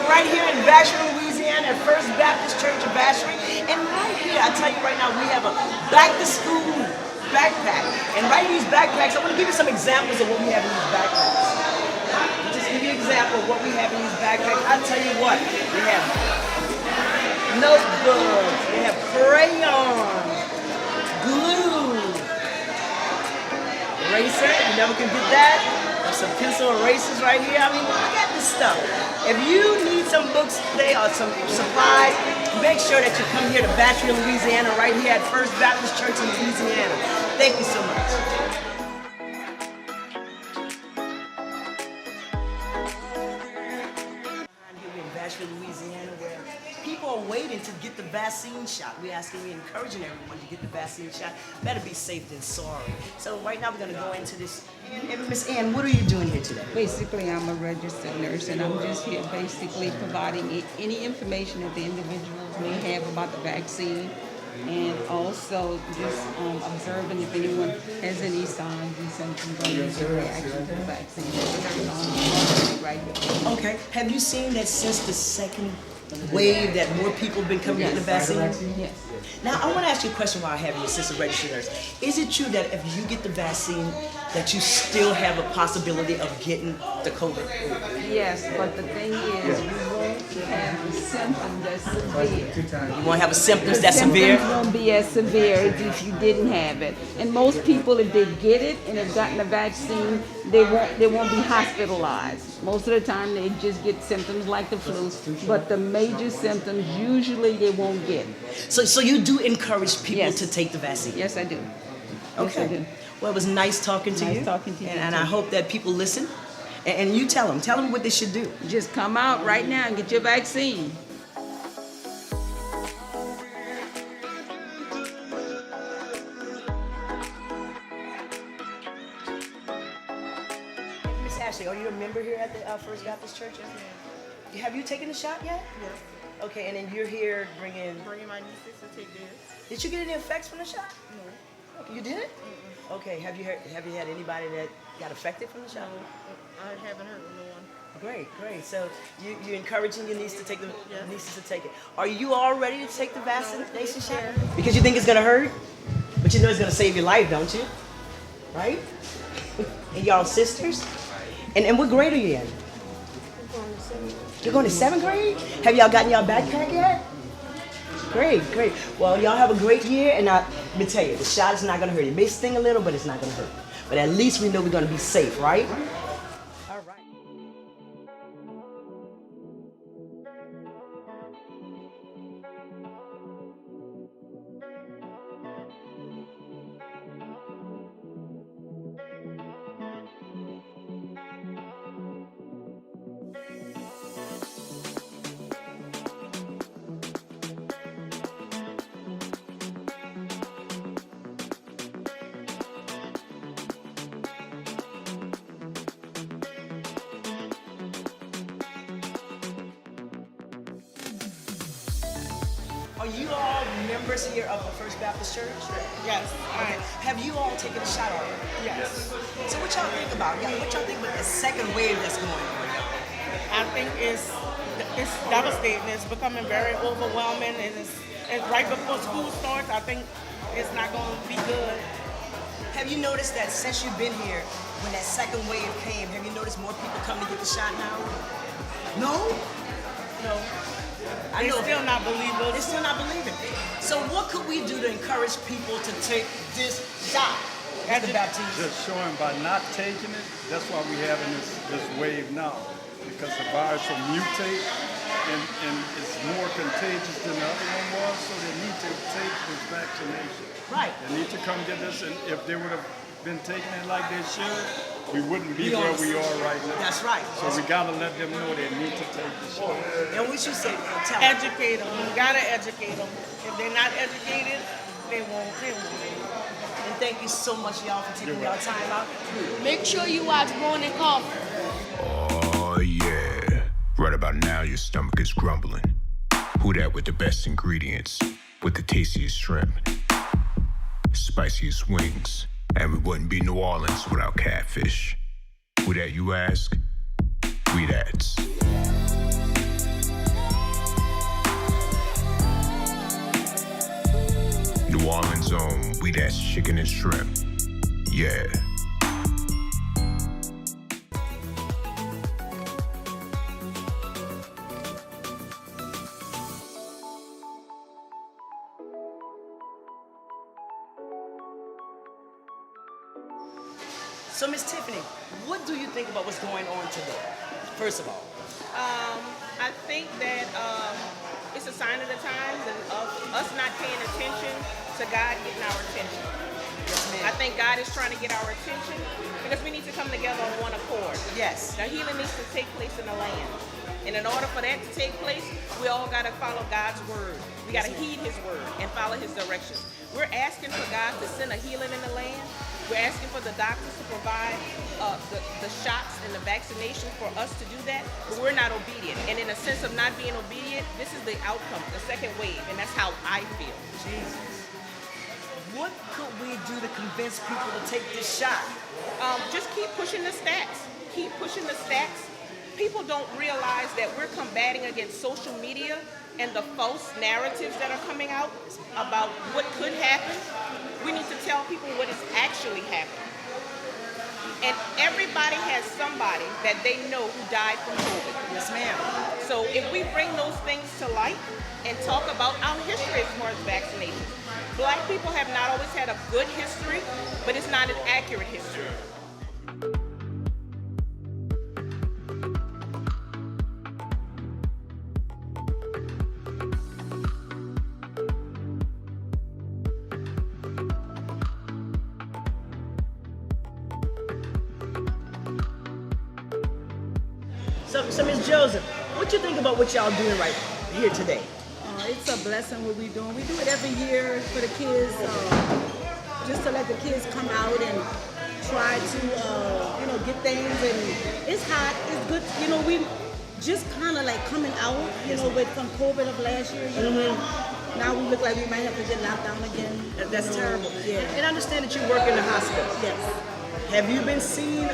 right here in Vacherie, Louisiana, at First Baptist Church of Vacherie. And right here, I tell you right now, we have a back-to-school backpack. And right in these backpacks, I want to give you some examples of what we have in these backpacks. Just give you an example of what we have in these backpacks. I tell you what, we have notebooks, we have crayons, glue, eraser, you never can get that. There's some pencil erasers right here. I mean, look at this stuff. If you need some books today or some supplies, make sure that you come here to Vacherie, Louisiana, right here at First Baptist Church in Louisiana. Thank you so much. Here in Vacherie, Louisiana, where people are waiting to get the vaccine shot. We're encouraging everyone to get the vaccine shot. Better be safe than sorry. So right now we're going to go into this. And Miss Ann, what are you doing here today? Basically, I'm a registered nurse, and I'm just here basically providing any information that the individuals may have about the vaccine, and also just observing if anyone has any signs and symptoms or usual reaction to the vaccine. Right here. Okay. Have you seen that since the second wave that more people have been coming to the vaccine? Yes. Now, I want to ask you a question while I have you, assistant registered nurse. Is it true that if you get the vaccine, that you still have a possibility of getting the COVID? Yes, but the thing is, you won't have the symptoms that's severe. You won't have a symptoms that's severe? Symptoms won't be as severe as if you didn't have it. And most people, if they get it and have gotten the vaccine, they won't be hospitalized. Most of the time, they just get symptoms like the flu, but the major symptoms usually they won't get. So you do encourage people Yes. to take the vaccine? Yes, I do. Okay. Yes, I do. Well, it was nice talking to you. Nice talking to you, And too. I hope that people listen. And you tell them what they should do. Just come out right now and get your vaccine. Miss Ashley, are you a member here at the First Baptist Church? Yes, ma'am. Have you taken the shot yet? Yes. Okay, and then you're here bringing... Bringing my nieces to take this. Did you get any effects from the shot? No. You didn't? Okay, have you had anybody that got affected from the shot? No. I haven't heard of no one. Great. So you're encouraging your niece to take Yes. nieces to take it. Are you all ready to take the vaccination shot? scared. Because you think it's gonna hurt, but you know it's gonna save your life, don't you? Right? And y'all sisters? And what grade are you in? You're going to 7th grade? Have y'all gotten y'all backpack yet? Great. Well, y'all have a great year, and let me tell you, the shot is not gonna hurt. It may sting a little, but it's not gonna hurt. But at least we know we're gonna be safe, right? All right. Are you all members here of the First Baptist Church? Yes. Okay. Have you all taken a shot already? Yes. So what y'all think about? What y'all think about the second wave that's going on? I think it's devastating. It's becoming very overwhelming, and it's right before school starts. I think it's not going to be good. Have you noticed that since you've been here, when that second wave came, have you noticed more people coming to get the shot now? No? No. I They're know. still not believers. They're still not believing. So what could we do to encourage people to take this shot? Mr. Baptiste. Just showing by not taking it, that's why we're having this wave now. Because the virus will mutate and it's more contagious than the other one was, so they need to take this vaccination. Right. They need to come get this, and if they would have been taking it like they should, we wouldn't be Be where honest. we are right now. That's right. So we gotta let them know they need to take the shot. And what you say, tell them. Educate them. You gotta educate them. If they're not educated, they won't. And thank you so much, y'all, for taking y'all time out. Make sure you watch Morning Coffee. Oh yeah. Right about now your stomach is grumbling. Who that with the best ingredients? With the tastiest shrimp, spiciest wings, and we wouldn't be New Orleans without catfish. Who that you ask? We that's. New Orleans own, we that's chicken and shrimp. Yeah. So, Miss Tiffany, what do you think about what's going on today? First of all, I think that it's a sign of the times and of us not paying attention to God getting our attention. I think God is trying to get our attention because we need to come together on one accord. yes. Now, healing needs to take place in the land. And in order for that to take place, we all got to follow God's word. We got to heed his word and follow his directions. We're asking for God to send a healing in the land. We're asking for the doctors to provide the shots and the vaccination for us to do that, but we're not obedient. And in a sense of not being obedient, this is the outcome, the second wave, and that's how I feel. Jesus. What could we do to convince people to take this shot? Just keep pushing the stats. Keep pushing the stats. People don't realize that we're combating against social media and the false narratives that are coming out about what could happen. We need to tell people what is actually happening. And everybody has somebody that they know who died from COVID. Yes, ma'am. So if we bring those things to light and talk about our history as far as vaccinations, Black people have not always had a good history, but it's not an accurate history. So Ms. Joseph, what you think about what y'all doing right here today? It's a blessing what we're doing. We do it every year for the kids, just to let the kids come out and try to, get things. And it's hot, it's good. We just kind of like coming out, with from COVID of last year. Now we look like we might have to get locked down again. That's terrible. Yeah. And I understand that you work in the hospital. Yes. Have you been seeing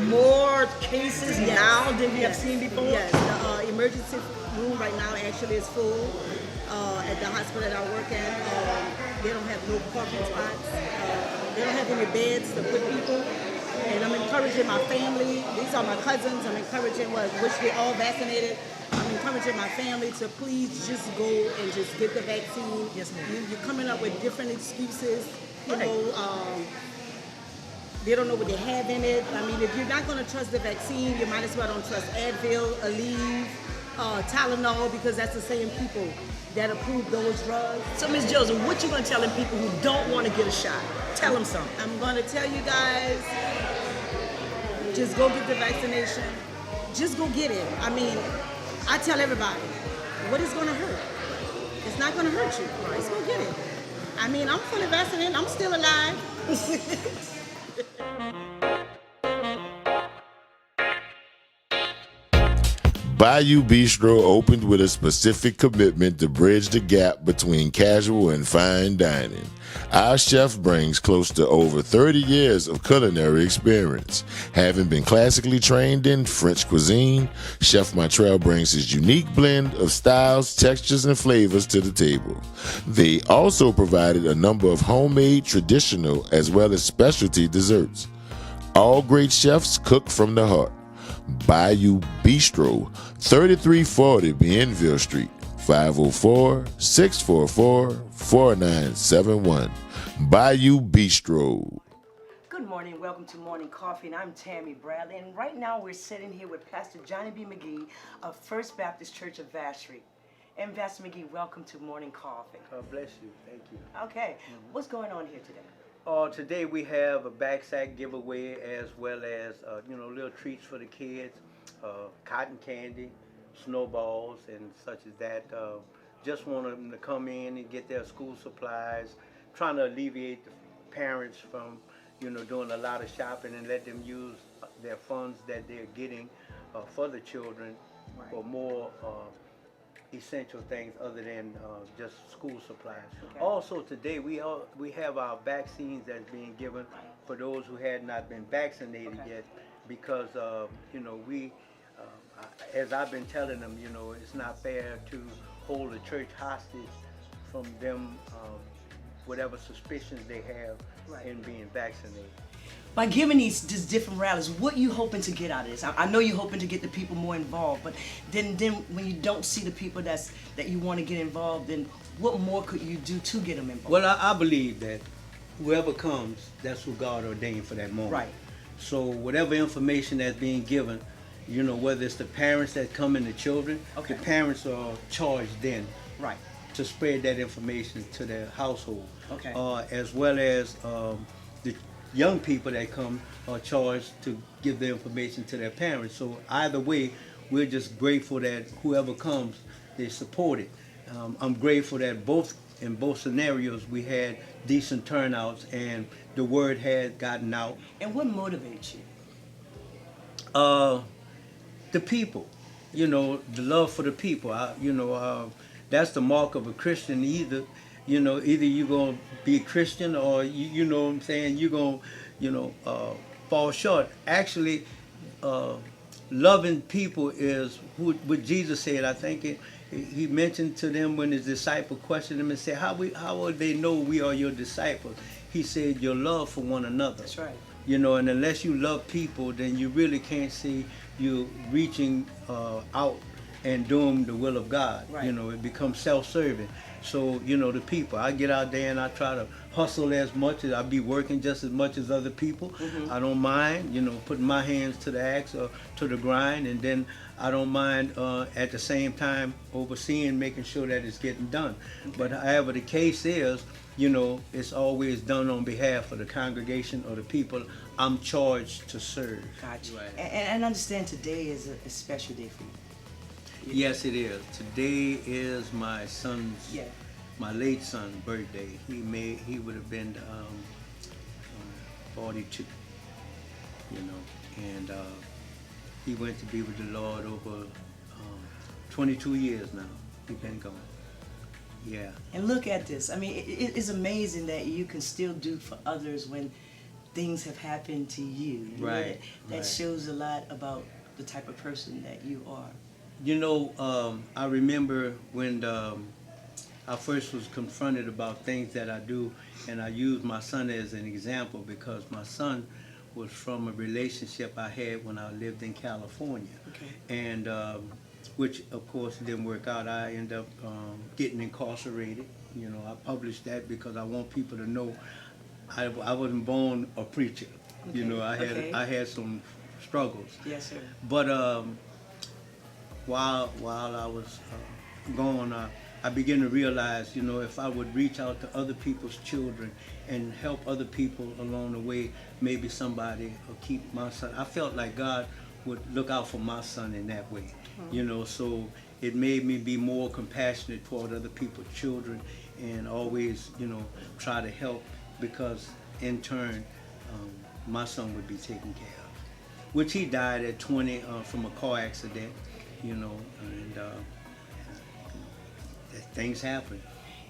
more cases Yes. now than you have Yes. seen before? Yes, the emergency room right now actually is full. At the hospital that I work at, they don't have no parking spots. They don't have any beds to put people. And I'm encouraging my family. These are my cousins. I'm encouraging which they all vaccinated. I'm encouraging my family to please just go and just get the vaccine. Yes, ma'am. You're coming up with different excuses. Right. They don't know what they have in it. I mean, if you're not going to trust the vaccine, you might as well don't trust Advil, Aleve, Tylenol, because that's the same people that approve those drugs. So Ms. Joseph, what you gonna tell them people who don't want to get a shot? Tell them something. I'm going to tell you guys, just go get the vaccination. Just go get it. I mean, I tell everybody, what is going to hurt? It's not going to hurt you. Just go get it. I mean, I'm fully vaccinated. I'm still alive. Bayou Bistro opened with a specific commitment to bridge the gap between casual and fine dining. Our chef brings close to over 30 years of culinary experience. Having been classically trained in French cuisine, Chef Montreal brings his unique blend of styles, textures, and flavors to the table. They also provided a number of homemade, traditional, as well as specialty desserts. All great chefs cook from the heart. Bayou Bistro, 3340 Bienville Street, 504-644-4971. Bayou Bistro. Good morning, welcome to Morning Coffee, and I'm Tammy Bradley, and right now we're sitting here with Pastor Johnny B. McGee of First Baptist Church of Vacherie. And Pastor McGee, welcome to Morning Coffee. God bless you. Thank you. Okay, what's going on here today? Today we have a backsack giveaway as well as little treats for the kids, cotton candy, snowballs, and such as that. Just want them to come in and get their school supplies, trying to alleviate the parents from doing a lot of shopping and let them use their funds that they're getting for the children for more essential things other than just school supplies. Okay. Also today we have our vaccines that's being given for those who had not been vaccinated yet, because as I've been telling them, it's not fair to hold the church hostage from them whatever suspicions they have in being vaccinated. By giving these different rallies, what you hoping to get out of this? I know you're hoping to get the people more involved, but then when you don't see the people that you want to get involved, then what more could you do to get them involved? Well, I believe that whoever comes, that's who God ordained for that moment. Right. So whatever information that's being given, you know, whether it's the parents that come in the children, Okay. the parents are charged then Right. to spread that information to their household. Okay. As well as the young people that come are charged to give the information to their parents. So either way, we're just grateful that whoever comes, they support it. I'm grateful that in both scenarios we had decent turnouts and the word had gotten out. And what motivates you? The people, you know, the love for the people. That's the mark of a Christian. Either you're gonna be a Christian or you know what I'm saying, you're gonna fall short. Actually, loving people is what Jesus said. I think he mentioned to them when his disciple questioned him and said, how will they know we are your disciples? He said, your love for one another. That's right. You know, and unless you love people, then you really can't see you reaching out and doing the will of God. Right. You know, it becomes self-serving. So, you know, the people, I get out there and I try to hustle as much as I be working just as much as other people. Mm-hmm. I don't mind, you know, putting my hands to the axe or to the grind, and then I don't mind at the same time overseeing, making sure that it's getting done. Okay. But however the case is, you know, it's always done on behalf of the congregation or the people I'm charged to serve. Gotcha. Right. And understand today is a special day for you. Yes, it is. Today is my son's, Yeah. my late son's birthday. He would have been 42, you know, and he went to be with the Lord over 22 years now. He's been gone. Yeah. And look at this. I mean, it's amazing that you can still do for others when things have happened to you. You know, Right, that right. shows a lot about the type of person that you are. You know, I remember when I first was confronted about things that I do, and I used my son as an example because my son was from a relationship I had when I lived in California. Okay. And which, of course, didn't work out. I ended up getting incarcerated. You know, I published that because I want people to know I wasn't born a preacher. Okay, You know, okay. I had some struggles. Yes, sir. But while I was gone, I began to realize, you know, if I would reach out to other people's children and help other people along the way, maybe somebody will keep my son. I felt like God would look out for my son in that way, you know, so it made me be more compassionate toward other people's children and always, you know, try to help because in turn, my son would be taken care of, which he died at 20 from a car accident, you know, and things happen,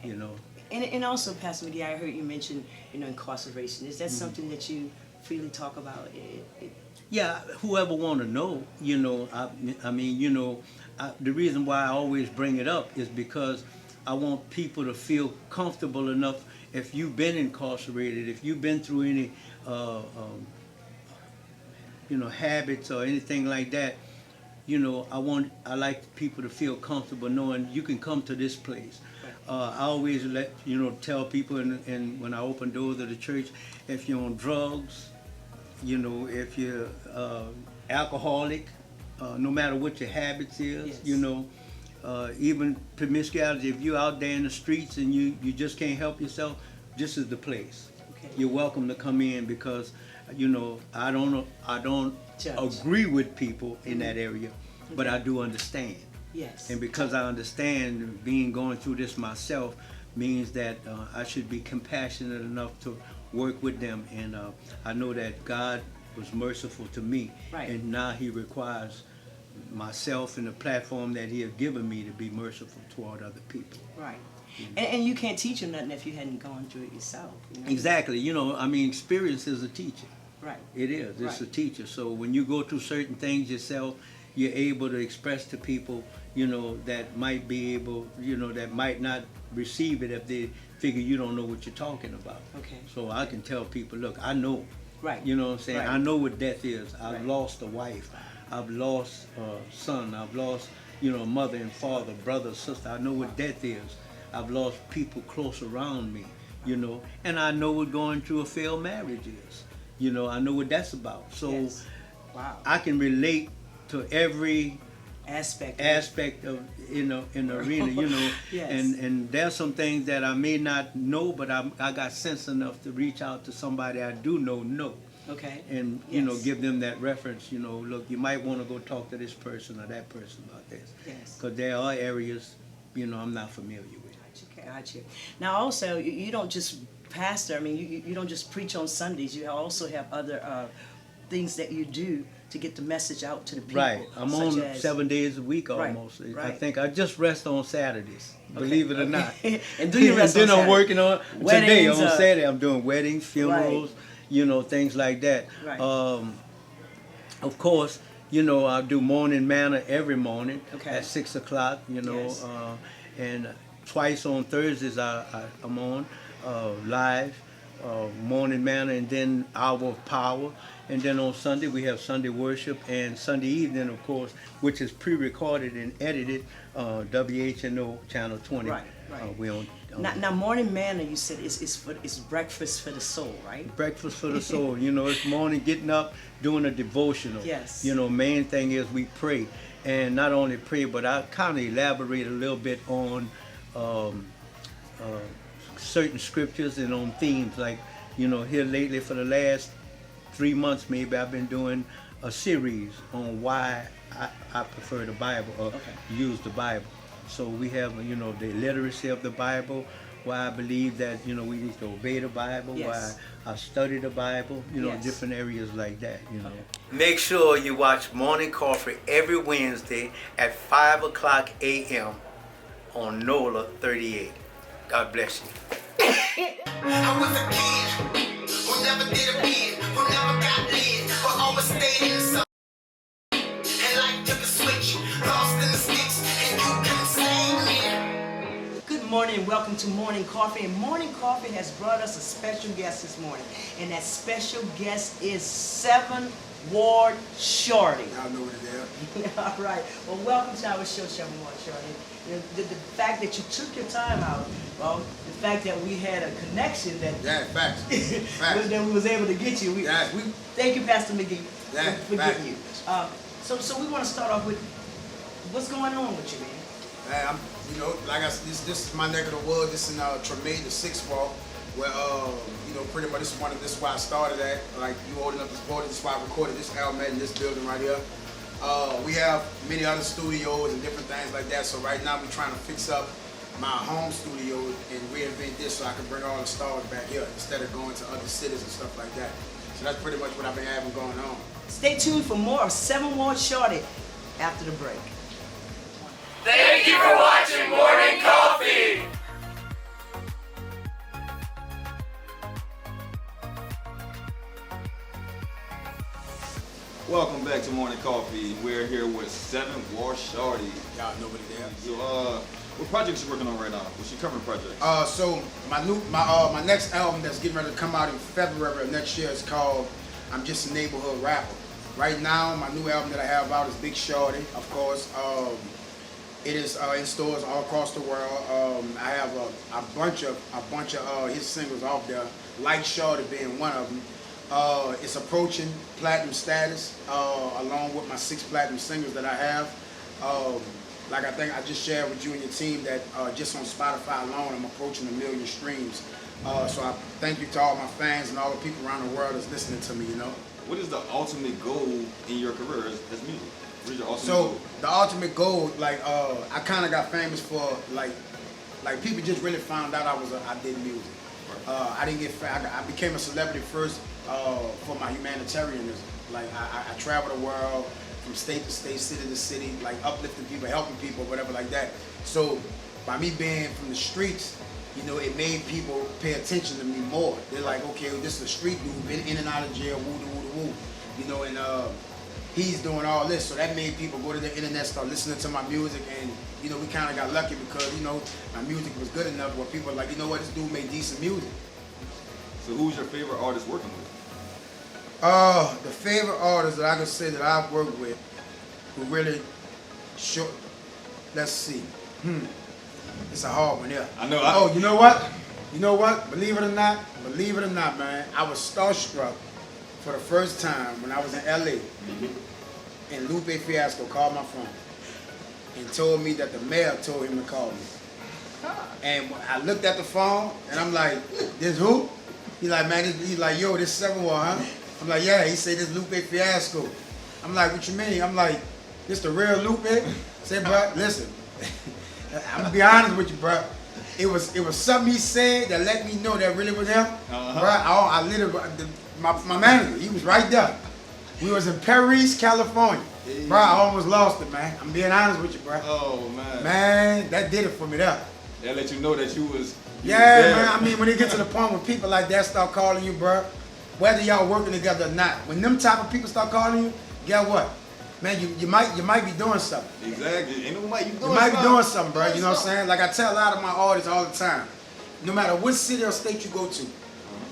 you know. And also, Pastor McGee, I heard you mention, you know, incarceration. Is that something that you freely talk about? Yeah, whoever want to know, you know, I mean, you know, the reason why I always bring it up is because I want people to feel comfortable enough. If you've been incarcerated, if you've been through any, you know, habits or anything like that, you know, I like people to feel comfortable knowing you can come to this place. I always tell people, and when I open doors of the church, if you're on drugs, you know, if you're alcoholic, no matter what your habits is, Yes. you know, even promiscuity, if you're out there in the streets and you just can't help yourself, this is the place. Okay. You're welcome to come in because, you know, I don't Judge. agree with people in that area, but I do understand. Yes. And because I understand, going through this myself means that I should be compassionate enough to work with them. And I know that God was merciful to me. Right. And now he requires myself and the platform that he has given me to be merciful toward other people. Right. And you can't teach them nothing if you hadn't gone through it yourself. You know? Exactly. You know, I mean, experience is a teacher. Right. It is. It's Right. a teacher. So when you go through certain things yourself, you're able to express to people, you know, that might be able, you know, that might not receive it if they figure you don't know what you're talking about. Okay. So I can tell people, look, I know. Right. You know what I'm saying? Right. I know what death is. I've Right. lost a wife. I've lost a son. I've lost, mother and father, brother, sister. I know what death is. I've lost people close around me, and I know what going through a failed marriage is. I know what that's about. So Yes. Wow. I can relate to every Aspect of in the arena, Yes. and there's some things that I may not know, but I got sense enough to reach out to somebody I do know. Okay. And Yes. give them that reference. Look, you might want to go talk to this person or that person about this. Yes. Because there are areas I'm not familiar with. Gotcha. Now, also, you don't just pastor. I mean, you don't just preach on Sundays. You also have other things that you do to get the message out to the people. Right. I'm such on as- 7 days a week Right, almost. I right. think I just rest on Saturdays. Believe it or not. And do you rest then on I'm working on Weddings, today on Saturday. I'm doing weddings, funerals, Right. things like that. Right. Of course, I do morning manna every morning Okay. at 6 o'clock. Yes. And twice on Thursdays I'm on live. Morning manna, and then hour of power, and then on Sunday we have Sunday worship, and Sunday evening, of course, which is pre-recorded and edited, WHNO channel 20. Right, right. We on Now, morning manna, you said is breakfast for the soul, right? breakfast for the soul. It's morning, getting up, doing a devotional. Yes. Main thing is we pray, and not only pray, but I kind of elaborate a little bit on certain scriptures and on themes. Like, here lately for the last 3 months maybe, I've been doing a series on why I prefer the Bible or use the Bible. So we have, the literacy of the Bible, why I believe that, we need to obey the Bible, Yes. why I study the Bible, Yes. different areas like that, Make sure you watch Morning Coffee every Wednesday at 5 o'clock a.m. on NOLA 38. God bless you. I was a kid who never did a bid, who never got lit, but always stayed in the sun. And life took a switch, lost in the sticks, and you couldn't save me. Good morning and welcome to Morning Coffee. And Morning Coffee has brought us a special guest this morning. And that special guest is 7 Ward Shorty. Y'all know what it is. All right. Well, welcome to our show, 7 Ward Shorty. The fact that you took your time out, well, the fact that we had a connection that Yeah, facts. Facts. that we was able to get you. We thank you, Pastor McGee, Yeah, for getting you. So we want to start off with what's going on with you, man. Hey, I'm, like I said, this is my neck of the woods. This is in Tremaine, the 6th wall, where pretty much this is where I started at. Like, you holding up this board, this is why I recorded this album in this building right here. We have many other studios and different things like that. So right now we're trying to fix up my home studio and reinvent this so I can bring all the stars back here instead of going to other cities and stuff like that. So that's pretty much what I've been having going on. Stay tuned for more of 7 Ward Shorty after the break. Thank you for watching Morning Coffee. Welcome back to Morning Coffee. We're here with 7 Ward Shorty. Y'all know what it is. So, what projects you working on right now? What's your current project? So my next album that's getting ready to come out in February of next year is called I'm Just a Neighborhood Rapper. Right now, my new album that I have out is Big Shorty, of course. It is in stores all across the world. I have a bunch of his singles off there, Like Shorty being one of them. It's approaching platinum status, along with my 6 platinum singles that I have. Like I think I just shared with you and your team that just on Spotify alone, I'm approaching 1 million streams. So I thank you to all my fans and all the people around the world that's listening to me, What is the ultimate goal in your career as music? What is your ultimate So goal? the ultimate goal, like I kind of got famous for like people just really found out I did music. I didn't get I became a celebrity first for my humanitarianism. Like I traveled the world from state to state, city to city, like uplifting people, helping people, whatever like that. So by me being from the streets, it made people pay attention to me more. They're like, okay, well, this is a street dude, been in and out of jail, woo, woo, woo, woo. And he's doing all this. So that made people go to the internet, start listening to my music, and you know, we kind of got lucky because, you know, my music was good enough where people were like, you know what, this dude made decent music. So who's your favorite artist working with? The favorite artist that I could say that I've worked with who really short, let's see. It's a hard one, yeah. I know. Oh, you know what? You know what? Believe it or not, man, I was starstruck for the first time when I was in LA. And Lupe Fiasco called my phone and told me that the mayor told him to call me. And I looked at the phone and I'm like, this who? He's like, man, he's like, yo, this 7-1, huh? I'm like, yeah. He said, this Lupe Fiasco. I'm like, what you mean? I'm like, this the real Lupe? I said, bro, listen, I'm gonna be honest with you, bro. It was something he said that let me know that really was him. Bro, I literally, my manager, he was right there. We was in Paris, California. Bro, I almost lost it, man. I'm being honest with you, bro. Oh, man. Man, that did it for me there. That let you know that you was there. Man. I mean, when it gets to the point where people like that start calling you, bro, whether y'all working together or not, when them type of people start calling you, guess what? Man, you might be doing something. Exactly. Ain't nobody you might be doing something, bro. You know what I'm saying? Like I tell a lot of my artists all the time, no matter what city or state you go to,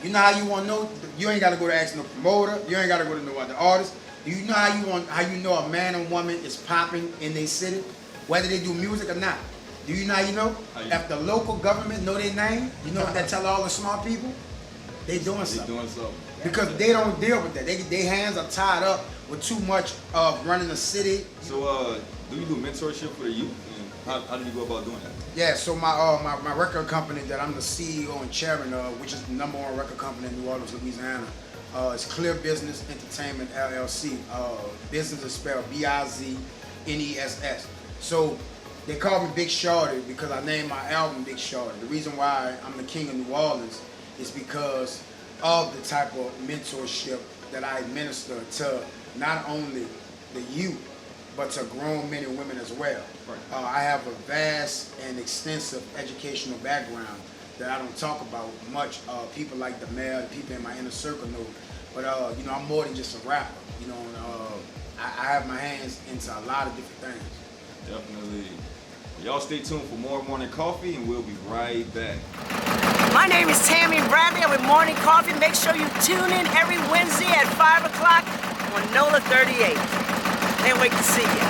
you know how you want to know? You ain't got to go to ask no promoter. You ain't got to go to no other artist. Do you know how you know a man and woman is popping in their city, whether they do music or not? Do you know how you know? If the local government know their name, you know what that tell all the smart people? They doing something. Because they don't deal with that. Their hands are tied up with too much of running a city. So, do you do mentorship for the youth? And how do you go about doing that? Yeah, so my record company that I'm the CEO and chairman of, which is the #1 record company in New Orleans, Louisiana, is Clear Business Entertainment LLC. Business is spelled BIZNESS. So they call me Big Shorty because I named my album Big Shorty. The reason why I'm the king of New Orleans is because of the type of mentorship that I administer to not only the youth, but to grown men and women as well. I have a vast and extensive educational background that I don't talk about much. People like the mayor, the people in my inner circle know. But you know, I'm more than just a rapper. You know, I have my hands into a lot of different things. Definitely. Y'all stay tuned for more Morning Coffee, and we'll be right back. My name is Tammy Bradley. I'm with Morning Coffee. Make sure you tune in every Wednesday at 5 o'clock on NOLA 38. Can't wait to see you.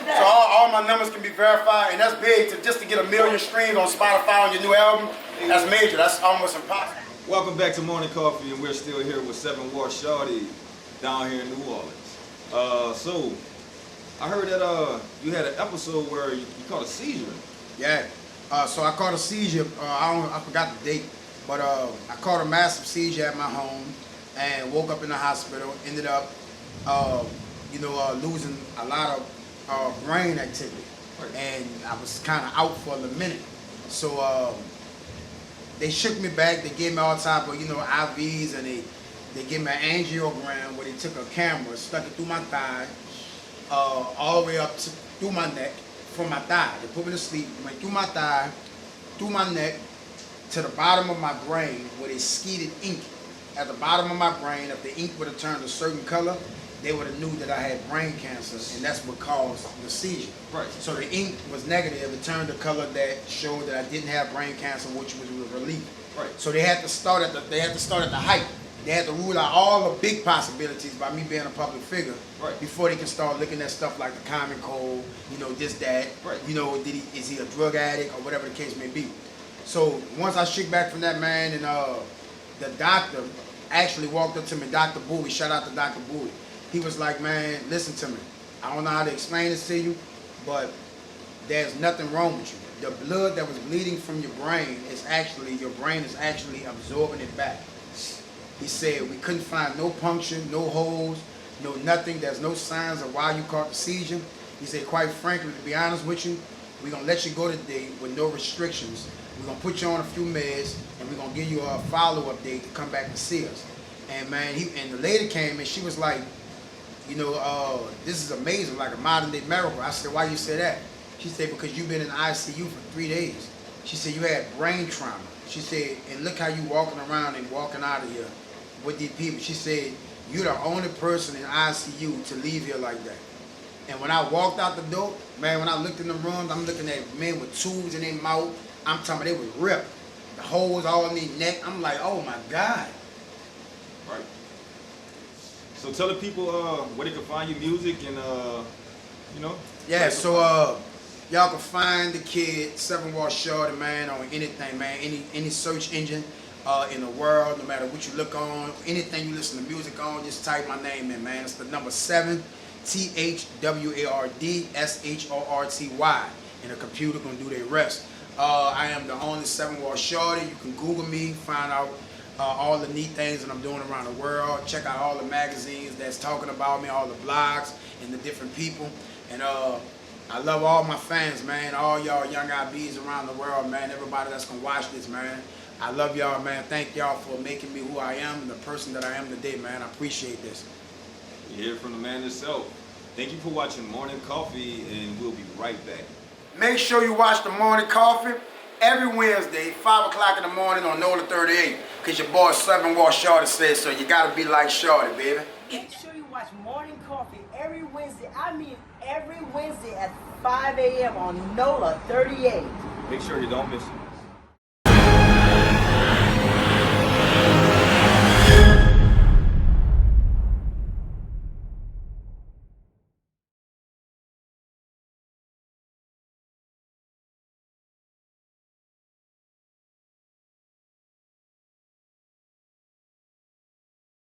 So all my numbers can be verified, and that's big. Just to get 1 million streams on Spotify on your new album, that's major. That's almost impossible. Welcome back to Morning Coffee, and we're still here with 7-War Shorty down here in New Orleans. So I heard that you had an episode where you caught a seizure. Yeah. So I caught a seizure. I forgot the date, but I caught a massive seizure at my home and woke up in the hospital. Ended up, losing a lot of brain activity, and I was kind of out for a minute. So they shook me back. They gave me all type of IVs, and they gave me an angiogram where they took a camera, stuck it through my thigh, all the way up through my neck. From my thigh. They put me to sleep, went through my thigh, through my neck, to the bottom of my brain where they skeeted ink. At the bottom of my brain, if the ink would have turned a certain color, they would have knew that I had brain cancer, and that's what caused the seizure. Right. So the ink was negative. It turned a color that showed that I didn't have brain cancer, which was a relief. Right. So they had to start at the height. They had to rule out all the big possibilities by me being a public figure before they can start looking at stuff like the common cold, this, that, is he a drug addict or whatever the case may be. So once I shook back from that, man, and the doctor actually walked up to me, Dr. Bowie, shout out to Dr. Bowie. He was like, man, listen to me. I don't know how to explain this to you, but there's nothing wrong with you. The blood that was bleeding from your brain your brain is actually absorbing it back. He said we couldn't find no puncture, no holes, no nothing. There's no signs of why you caught the seizure. He said, quite frankly, to be honest with you, we're going to let you go today with no restrictions. We're going to put you on a few meds, and we're going to give you a follow-up date to come back and see us. And, man, the lady came, and she was like, this is amazing, like a modern-day miracle. I said, why you say that? She said, because you've been in ICU for 3 days. She said, you had brain trauma. She said, and look how you walking around and walking out of here with these people. She said, you're the only person in ICU to leave here like that. And when I walked out the door, man, when I looked in the rooms, I'm looking at men with tubes in their mouth. I'm talking about they was ripped. The holes all in their neck. I'm like, oh my God. Right. So tell the people where they can find your music and you know. Yeah, so y'all can find the kid 7 Wall Shorty, man, on anything, man, any search engine in the world, no matter what you look on, anything you listen to music on, just type my name in, man. It's the number 7 THWARD SHORTY, and the computer gonna do their rest. I am the only 7 Wall Shorty. You can Google me, find out all the neat things that I'm doing around the world. Check out all the magazines that's talking about me, all the blogs and the different people. And I love all my fans, man. All y'all young IBs around the world, man. Everybody that's gonna watch this, man. I love y'all, man. Thank y'all for making me who I am and the person that I am today, man. I appreciate this. You hear from the man himself. Thank you for watching Morning Coffee, and we'll be right back. Make sure you watch the Morning Coffee every Wednesday, 5 o'clock in the morning on NOLA 38. Because your boy 7 Wall Shorty says so. You got to be like Shorty, baby. Make sure you watch Morning Coffee every Wednesday. I mean every Wednesday at 5 a.m. on NOLA 38. Make sure you don't miss it.